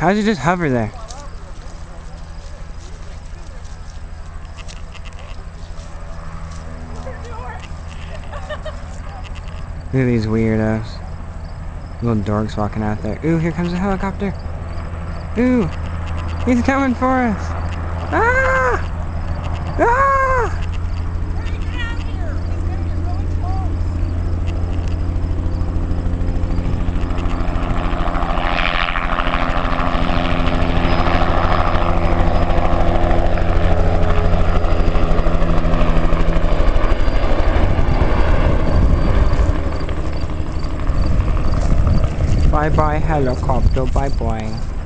How'd you just hover there? Look at these weirdos. Little dorks walking out there. Ooh, here comes a helicopter. Ooh, he's coming for us. Ah! Ah! Bye bye helicopter, bye bye.